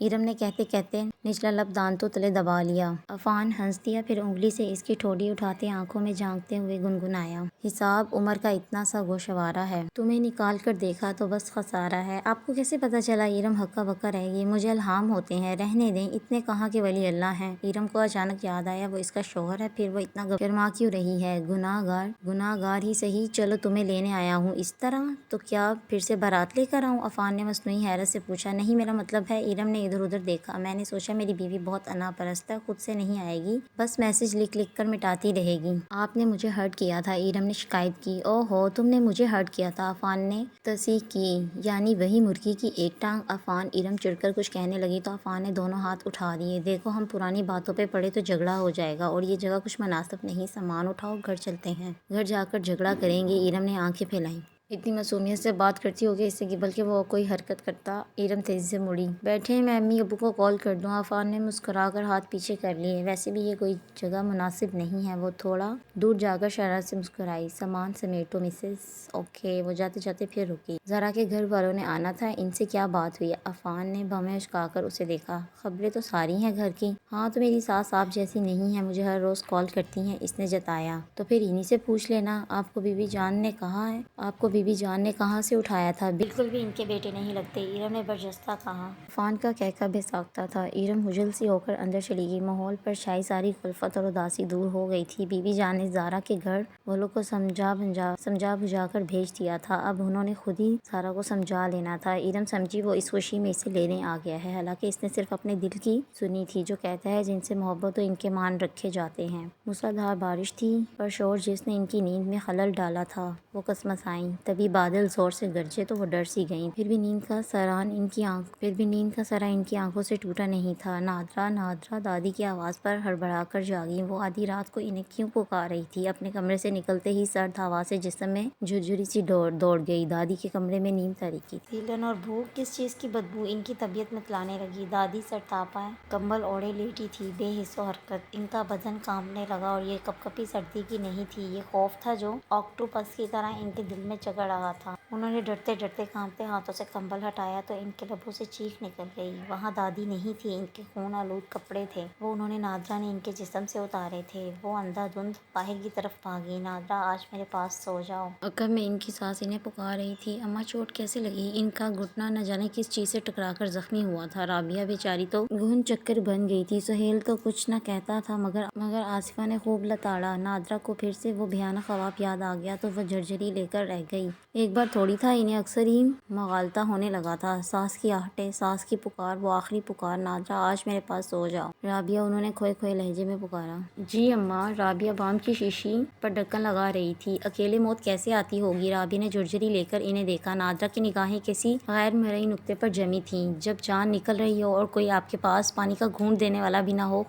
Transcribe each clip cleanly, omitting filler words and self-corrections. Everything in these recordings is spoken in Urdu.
ارم نے کہتے کہتے نچلا لب دانتوں تلے دبا لیا۔ عفان ہنس دیا، پھر انگلی سے اس کی ٹھوڑی اٹھاتے آنکھوں میں جھانکتے ہوئے گنگنایا، حساب عمر کا اتنا سا گوشوارہ ہے، تمہیں نکال کر دیکھا تو بس خسارہ ہے۔ آپ کو کیسے پتا چلا؟ ارم ہکا بکا رہ گئی۔ مجھے الہام ہوتے ہیں، رہنے دیں، اتنے کہاں کہ ولی اللہ ہیں۔ ارم کو اچانک یاد آیا وہ اس کا شوہر ہے، پھر وہ اتنا گرما کیوں رہی ہے؟ گناہ گار ہی سہی، چلو تمہیں لینے آیا ہوں۔ اس طرح تو کیا پھر سے بارات لے کر آؤں؟ عفان نے مصنوعی حیرت سے پوچھا۔ نہیں، میرا مطلب ہے۔ ارم نے ادھر ادھر دیکھا۔ میں نے سوچا میری بیوی بہت انا پرست ہے، خود سے نہیں آئے گی، بس میسج لکھ لکھ کر مٹاتی رہے گی۔ آپ نے مجھے ہرٹ کیا تھا، ارم نے شکایت کی۔ او ہو، تم نے مجھے ہرٹ کیا تھا، عفان نے تصحیح کی۔ یعنی وہی مرغی کی ایک ٹانگ۔ عفان ارم چڑھ کر کچھ کہنے لگی تو عفان نے دونوں ہاتھ اٹھا دیے۔ دیکھو، ہم پرانی باتوں پہ پڑے تو جھگڑا ہو جائے گا، اور یہ جگہ کچھ مناسب نہیں، سامان اٹھاؤ، گھر چلتے ہیں، گھر جا کر جھگڑا کریں گے۔ ارم نے آنکھیں پھیلائیں۔ اتنی معصومیت سے بات کرتی ہوگی اس سے کہ بلکہ وہ کوئی حرکت کرتا۔ ارم تیزی سے مڑی۔ بیٹھے، میں امی ابو کو کال کر دوں؟ عفان نے مسکرا کر ہاتھ پیچھے کر لیے۔ ویسے بھی یہ کوئی جگہ مناسب نہیں ہے۔ وہ تھوڑا دور جا کر شرارت سے مسکرائی۔ سامان سمیٹو مسز۔ اوکے۔ وہ جاتے جاتے پھر رکی۔ ذرا کے گھر والوں نے آنا تھا، ان سے کیا بات ہوئی؟ عفان نے بھویں اچکا کر اسے دیکھا۔ خبریں تو ساری ہیں گھر کی۔ ہاں، تو میری ساس آپ جیسی نہیں ہے، مجھے ہر روز کال کرتی ہیں، اس نے جتایا۔ تو پھر انہی سے پوچھ لینا۔ آپ کو بی بی جان نے کہا ہے؟ آپ کو بی بی جان نے کہاں سے اٹھایا تھا؟ بالکل بھی ان کے بیٹے نہیں لگتے، ارم نے برجستہ کہا۔ عفان کا کہکہ بے ساختہ تھا۔ ارم ہجل سی ہو کر اندر چلی گئی۔ ماحول پر چھائی ساری الفت اور اداسی دور ہو گئی تھی۔ بی بی جان نے زارا کے گھر والوں کو سمجھا بجھا کر بھیج دیا تھا، اب انہوں نے خود ہی سارا کو سمجھا لینا تھا۔ ارم سمجھی وہ اس خوشی میں اسے لینے آ گیا ہے، حالانکہ اس نے صرف اپنے دل کی سنی تھی، جو کہتا ہے جن سے محبت ہو ان کے مان رکھے جاتے ہیں۔ موسلادھار بارش تھی، پرشور جس نے ان کی نیند میں خلل ڈالا تھا۔ وہ کسمسائیں۔ تبھی بادل زور سے گرجے تو وہ ڈر سی گئیں۔ پھر بھی نیند کا سرا ان کی آنکھوں سے ٹوٹا نہیں تھا۔ نادرا دادی کی آواز پر ہڑبڑا کر جاگیں۔ وہ آدھی رات کو انہیں کیوں پکار رہی تھی؟ اپنے کمرے سے نکلتے ہی سرد ہوا سے جسم میں جھرجھری سی دوڑ گئی۔ دادی کے کمرے میں نیم تاریکی تھی۔ تیلن اور بھوک، کس چیز کی بدبو ان کی طبیعت میں تلانے لگی۔ دادی سر تاپا کمبل اوڑھے لیٹی تھی، بے حس و حرکت۔ ان کا بدن کانپنے لگا، اور یہ کپکپی سردی کی نہیں تھی، یہ خوف تھا جو آکٹوپس کی طرح ان کے دل میں چگڑ رہا تھا۔ انہوں نے ڈرتے ڈرتے کانپتے ہاتھوں سے کمبل ہٹایا تو ان کے لبوں سے چیخ نکل گئی۔ وہاں دادی نہیں تھی، ان کے خون آلود کپڑے تھے، وہ انہوں نے نادرا نے ان کے جسم سے اتارے تھے۔ وہ اندھا دھند باہر کی طرف بھاگی۔ نادرا، آج میرے پاس سو جاؤ۔ عقب میں ان کی ساس انہیں پکار رہی تھی۔ اماں، چوٹ کیسے لگی؟ ان کا گھٹنا نہ جانے کس چیز سے ٹکرا کر زخمی ہوا تھا۔ رابعہ بیچاری تو گھن چکر بن گئی تھی۔ سہیل تو کچھ نہ کہتا تھا، مگر آصفہ نے خوب لتاڑا۔ نادرا کو پھر سے وہ بھیانک خواب یاد آ گیا تو وہ جھرجھری لے کر رہ گئی۔ ایک بار تھوڑی تھا، انہیں اکثر ہی مغالطہ ہونے لگا تھا۔ ساس کی آہٹیں، ساس کی پکار، وہ آخری پکار، نادرا آج میرے پاس سو جاؤ۔ رابعہ، انہوں نے کھوئے کھوئے لہجے میں پکارا۔ جی اماں۔ رابعہ بام کی شیشی پر ڈھکن لگا رہی تھی۔ اکیلے موت کیسے آتی ہوگی؟ رابعہ نے جھرجھری لے کر انہیں دیکھا۔ نادرا کی نگاہیں کسی غیر مرئی نقطے پر جمی تھیں۔ جب جان نکل رہی ہو اور کوئی آپ کے پاس پانی کا گھونٹ دینے والا بھی نہ ہو،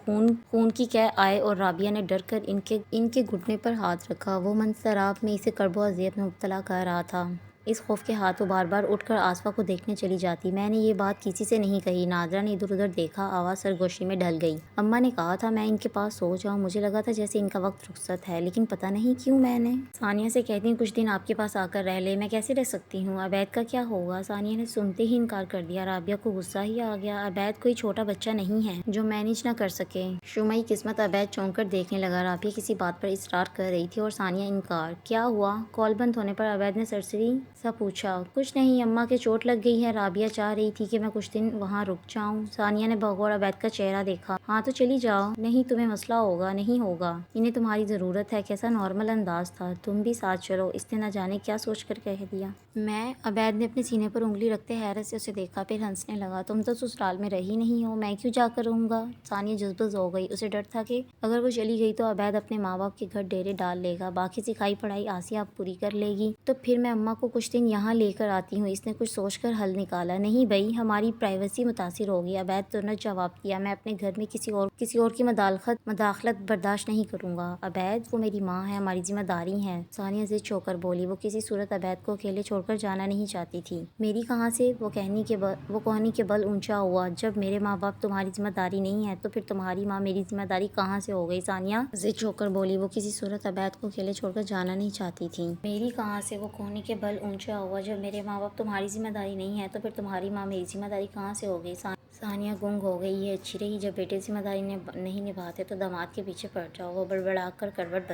خون کی کہہ آئے، اور رابعہ نے ڈر کر ان کے گھٹنے پر ہاتھ رکھا۔ وہ منظر اضطراب میں اسے کرب و اذیت میں مبتلا کر رہا تھا۔ اس خوف کے ہاتھ وہ بار بار اٹھ کر آصفہ کو دیکھنے چلی جاتی۔ میں نے یہ بات کسی سے نہیں کہی۔ نادرا نے ادھر ادھر دیکھا، آواز سرگوشی میں ڈھل گئی۔ اماں نے کہا تھا میں ان کے پاس سو جاؤں، مجھے لگا تھا جیسے ان کا وقت رخصت ہے، لیکن پتہ نہیں کیوں میں نے ثانیہ سے کہتی ہوں کچھ دن آپ کے پاس آ کر رہ لے۔ میں کیسے رہ سکتی ہوں؟ عبید کا کیا ہوگا؟ ثانیہ نے سنتے ہی انکار کر دیا۔ رابعہ کو غصہ ہی آ گیا۔ عبید کوئی چھوٹا بچہ نہیں ہے جو مینج نہ کر سکے۔ شومئی قسمت عبید چونک کر دیکھنے لگا۔ رابعہ کسی بات پر اصرار کر رہی تھی اور ثانیہ انکار۔ کیا ہوا؟ کال بند ہونے پر عبید نے سرسری سا پوچھا۔ کچھ نہیں، اماں کے چوٹ لگ گئی ہے۔ رابعہ چاہ رہی تھی کہ میں کچھ دن وہاں رک جاؤں۔ ثانیہ نے بغور عبید کا چہرہ دیکھا۔ ہاں تو چلی جاؤ۔ نہیں، تمہیں مسئلہ ہوگا۔ نہیں ہوگا، انہیں تمہاری ضرورت ہے۔ کیسا نارمل انداز تھا۔ تم بھی ساتھ چلو، اس نے نہ جانے کیا سوچ کر کہہ دیا۔ میں؟ عبید نے اپنے سینے پر انگلی رکھتے حیرت سے اسے دیکھا، پھر ہنسنے لگا۔ تم تو سسرال میں رہی نہیں ہو، میں کیوں جا کر رہوں گا؟ ثانیہ جذبز ہو گئی۔ اسے ڈر تھا کہ اگر وہ چلی گئی تو عبید اپنے ماں باپ کے گھر ڈیرے ڈال لے گا، باقی سکھائی پڑھائی آسیہ اب پوری کر لے گی، تو پھر میں اماں کو کچھ دن یہاں لے کر آتی ہوں۔ اس نے کچھ سوچ کر حل نکالا۔ نہیں بھائی، ہماری پرائیویسی متاثر ہوگی۔ عبید ترنت جواب دیا۔ میں اپنے گھر میں کسی اور کی مداخلت برداشت نہیں کروں گا۔ عبید، وہ میری ماں ہے، ہماری ذمہ داری ہے۔ ثانیہ ضد چھو کر بولی۔ وہ کسی صورت عبید کو اکیلے چھوڑ کر جانا نہیں چاہتی تھی۔ میری کہاں سے؟ وہ کوہنی کے بل اونچا ہوا۔ جب میرے ماں باپ تمہاری ذمہ داری نہیں ہے تو پھر تمہاری ماں میری ذمہ داری کہاں سے ہو گئی؟ ثانیہ ضد چھو کر بولی۔ وہ کسی صورت عبید کو اکیلے چھوڑ کر جانا نہیں چاہتی تھی۔ میری کہاں سے؟ وہ کوہنی کے بل اونچا ہوا۔ جب میرے ماں باپ تمہاری ذمہ داری نہیں ہے تو پھر تمہاری ماں میری ذمہ داری کہاں سے ہو گئی؟ ثانیہ گنگ ہو گئی ہے اچھی رہی جب بیٹے ذمہ داری نہیں نبھاتے تو داماد کے پیچھے پڑ جاؤ۔ وہ بڑبڑا کر کروٹ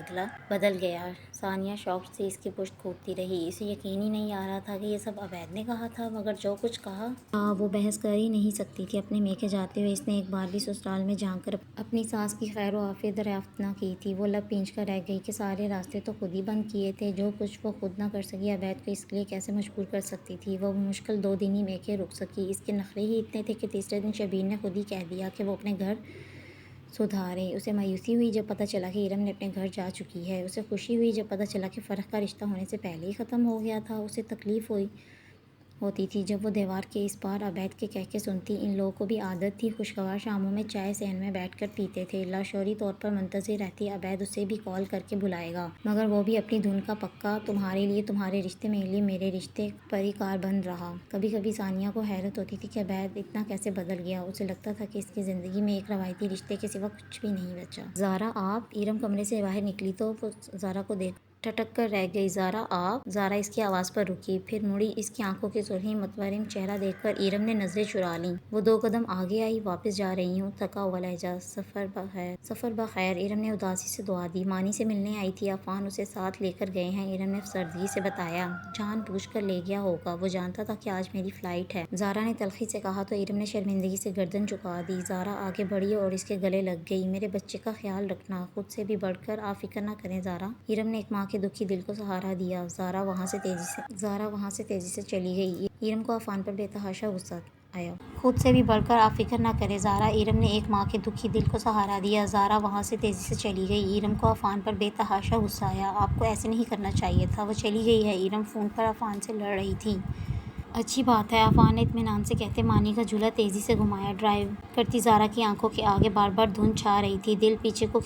بدل گیا۔ ثانیہ شوق سے اس کی پشت کھودتی رہی۔ اسے یقین ہی نہیں آ رہا تھا کہ یہ سب عبید نے کہا تھا، مگر جو کچھ کہا وہ بحث کر ہی نہیں سکتی تھی۔ اپنے میکے جاتے ہوئے اس نے ایک بار بھی سسرال میں جھانک کر اپنی ساس کی خیر و عافیت دریافت نہ کی تھی۔ وہ لب پینچ کر رہ گئی کہ سارے راستے تو خود ہی بند کیے تھے، جو کچھ وہ خود نہ کر سکی عبید کو اس لیے کیسے مجبور کر سکتی تھی۔ وہ بمشکل 2 دن ہی میکے رک سکی۔ اس کے نخرے ہی اتنے تھے کہ تیسرے دن شبیر نے خود ہی کہہ دیا کہ وہ اپنے گھر سدھارے۔ اسے مایوسی ہوئی جب پتہ چلا کہ ارم نے اپنے گھر جا چکی ہے۔ اسے خوشی ہوئی جب پتہ چلا کہ فرح کا رشتہ ہونے سے پہلے ہی ختم ہو گیا تھا۔ اسے تکلیف ہوتی تھی جب وہ دیوار کے اس پار عبید کے کہکے سنتی۔ ان لوگوں کو بھی عادت تھی خوشگوار شاموں میں چائے صحن میں بیٹھ کر پیتے تھے۔ لاشعوری طور پر منتظر رہتی عبید اسے بھی کال کر کے بلائے گا، مگر وہ بھی اپنی دھن کا پکا تمہارے لیے تمہارے رشتے، میرے لیے میرے رشتے پر ہی کاربند رہا۔ کبھی کبھی ثانیہ کو حیرت ہوتی تھی کہ عبید اتنا کیسے بدل گیا۔ اسے لگتا تھا کہ اس کی زندگی میں ایک روایتی رشتے کے سوا کچھ بھی نہیں بچا۔ زارا آپ؟ ارم کمرے سے باہر نکلی تو وہ زارا کو دیکھ ٹھٹک کر رہ گئی۔ زارا آپ؟ زارا اس کی آواز پر رکی، پھر مڑی۔ اس کی آنکھوں کی سرخی متورم چہرہ دیکھ کر ارم نے نظریں چرا لیں۔ وہ 2 قدم آگے آئی۔ واپس جا رہی ہوں، تھکا ہوا لہجہ۔ سفر بخیر۔ سفر بخیر، ارم نے اداسی سے دعا دی۔ مانی سے ملنے آئی تھی، عفان اسے ساتھ لے کر گئے ہیں، ارم نے افسردگی سے بتایا۔ جان بوجھ کر لے گیا ہوگا، وہ جانتا تھا کہ آج میری فلائٹ ہے، زارا نے تلخی سے کہا تو ارم نے شرمندگی سے گردن جھکا دی۔ زارا آگے بڑھی اور اس کے گلے لگ گئی۔ میرے بچے کا خیال رکھنا، خود سے بھی بڑھ کر آپ فکر نہ کریں زارا۔ ارم نے ایک ماں کے دکھی دل کو سہارا دیا۔ زارا وہاں سے تیزی سے چلی گئی۔ ارم کو عفان پر بے تحاشا غصہ آیا۔ خود سے بھی بڑھ کر آپ فکر نہ کریں زارا۔ ارم نے ایک ماں کے دکھی دل کو سہارا دیا۔ زارا وہاں سے تیزی سے چلی گئی۔ ارم کو عفان پر بے تحاشا غصہ آیا۔ آپ کو ایسے نہیں کرنا چاہیے تھا۔ وہ چلی گئی ہے۔ ارم فون پر عفان سے لڑ رہی تھی۔ اچھی بات ہے، عفان نے اطمینان سے کہتے مانی کا جھولا تیزی سے گھمایا۔ ڈرائیو کرتی زارا کی آنکھوں کے آگے بار بار دھند چھا رہی تھی۔ دل پیچھے کو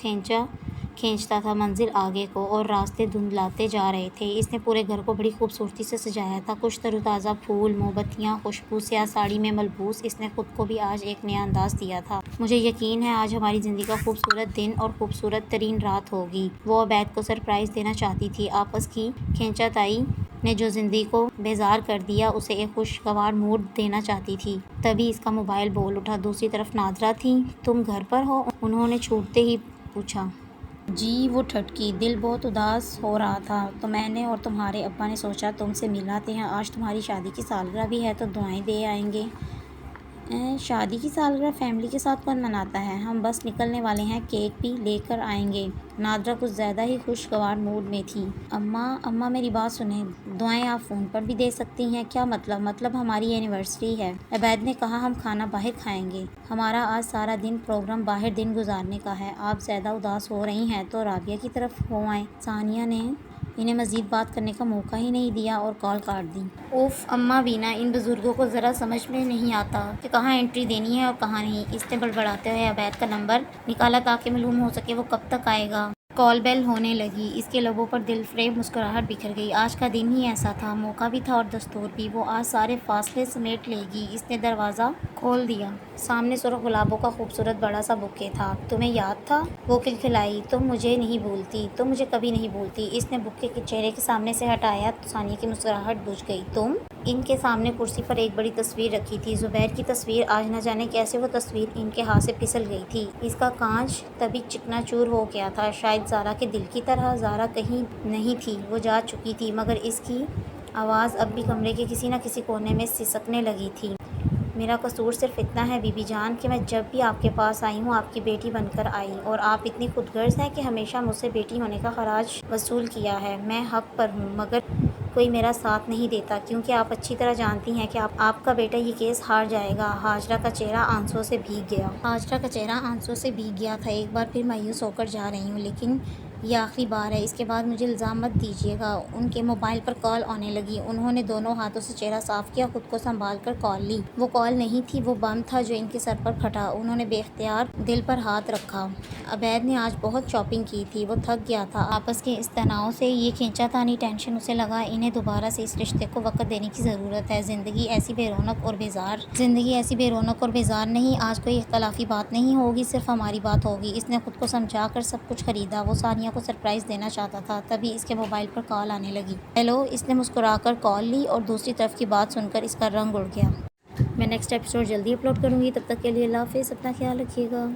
کھینچتا تھا، منزل آگے کو، اور راستے دھندلاتے جا رہے تھے۔ اس نے پورے گھر کو بڑی خوبصورتی سے سجایا تھا۔ کچھ تر و تازہ پھول، موم بتیاں، خوشبو، سیاہ ساڑی میں ملبوس اس نے خود کو بھی آج ایک نیا انداز دیا تھا۔ مجھے یقین ہے آج ہماری زندگی کا خوبصورت دن اور خوبصورت ترین رات ہوگی۔ وہ عبید کو سرپرائز دینا چاہتی تھی۔ آپس کی کھینچاتائی نے جو زندگی کو بیزار کر دیا، اسے ایک خوشگوار موڈ دینا چاہتی تھی۔ تبھی اس کا موبائل بول اٹھا۔ دوسری طرف نادرہ تھیں۔ تم گھر پر ہو؟ انہوں نے چھوٹتے ہی پوچھا۔ جی، وہ ٹھٹکی۔ دل بہت اداس ہو رہا تھا تو میں نے اور تمہارے ابا نے سوچا تم سے مل آتے ہیں۔ آج تمہاری شادی کی سالگرہ بھی ہے تو دعائیں دے آئیں گے۔ شادی کی سالگرہ فیملی کے ساتھ کون مناتا ہے؟ ہم بس نکلنے والے ہیں، کیک بھی لے کر آئیں گے۔ نادرہ کچھ زیادہ ہی خوشگوار موڈ میں تھی۔ اماں میری بات سنیں، دعائیں آپ فون پر بھی دے سکتی ہیں۔ کیا مطلب؟ مطلب ہماری اینیورسری ہے، عبید نے کہا ہم کھانا باہر کھائیں گے۔ ہمارا آج سارا دن پروگرام باہر دن گزارنے کا ہے۔ آپ زیادہ اداس ہو رہی ہیں تو رابعہ کی طرف ہو آئیں۔ ثانیہ نے انہیں مزید بات کرنے کا موقع ہی نہیں دیا اور کال کاٹ دی۔ اوف اماں بینا، ان بزرگوں کو ذرا سمجھ میں نہیں آتا کہ کہاں انٹری دینی ہے اور کہاں نہیں۔ اس نے بڑبڑاتے ہوئے عبید کا نمبر نکالا تاکہ معلوم ہو سکے وہ کب تک آئے گا۔ کال بیل ہونے لگی۔ اس کے لبوں پر دل فریب مسکراہٹ بکھر گئی۔ آج کا دن ہی ایسا تھا، موقع بھی تھا اور دستور بھی۔ وہ آج سارے فاصلے سمیٹ لے گی۔ اس نے دروازہ کھول دیا۔ سامنے سرخ گلابوں کا خوبصورت بڑا سا بوکے تھا۔ تمہیں یاد تھا؟ وہ کھلکھلائی۔ تم مجھے نہیں بھولتی، تم مجھے کبھی نہیں بھولتی۔ اس نے بوکے کے چہرے کے سامنے سے ہٹایا تو ثانیہ کی مسکراہٹ بجھ گئی۔ تم؟ ان کے سامنے کرسی پر ایک بڑی تصویر رکھی تھی، زبیر کی تصویر۔ آج نہ جانے کیسے وہ تصویر ان کے ہاتھ سے پھسل گئی تھی۔ اس کا کانچ تبھی چکنا چور ہو گیا تھا، شاید زارا کے دل کی طرح۔ زارا کہیں نہیں تھی، وہ جا چکی تھی، مگر اس کی آواز اب بھی کمرے کے کسی نہ کسی کونے میں سسکنے لگی تھی۔ میرا قصور صرف اتنا ہے بی بی جان کہ میں جب بھی آپ کے پاس آئی ہوں آپ کی بیٹی بن کر آئی، اور آپ اتنی خود غرض ہیں کہ ہمیشہ مجھ سے بیٹی ہونے کا خراج وصول کیا ہے۔ میں حق پر ہوں، مگر کوئی میرا ساتھ نہیں دیتا، کیونکہ آپ اچھی طرح جانتی ہیں کہ آپ کا بیٹا یہ کیس ہار جائے گا۔ ہاجرہ کا چہرہ آنسوؤں سے بھیگ گیا تھا۔ ایک بار پھر مایوس ہو کر جا رہی ہوں، لیکن یہ آخری بار ہے، اس کے بعد مجھے الزام مت دیجیے گا۔ ان کے موبائل پر کال آنے لگی۔ انہوں نے دونوں ہاتھوں سے چہرہ صاف کیا، خود کو سنبھال کر کال لی۔ وہ کال نہیں تھی، وہ بم تھا جو ان کے سر پر پھٹا۔ انہوں نے بے اختیار دل پر ہاتھ رکھا۔ عبید نے آج بہت شاپنگ کی تھی، وہ تھک گیا تھا آپس کے اس تناؤ سے، یہ کھینچا تانی ٹینشن۔ اسے لگا انہیں دوبارہ سے اس رشتے کو وقت دینے کی ضرورت ہے۔ زندگی ایسی بے رونق اور بیزار نہیں۔ آج کوئی اختلافی بات نہیں ہوگی، صرف ہماری بات ہوگی۔ اس نے خود کو سمجھا کر سب کچھ خریدا۔ وہ ثانیہ کو سرپرائز دینا چاہتا تھا، تبھی اس کے موبائل پر کال آنے لگی۔ ہیلو، اس نے مسکرا کر کال لی اور دوسری طرف کی بات سن کر اس کا رنگ اڑ گیا۔ میں نیکسٹ ایپیسوڈ جلدی اپلوڈ کروں گی. تب تک کے لیے اللہ حافظ, اپنا خیال رکھیے گا.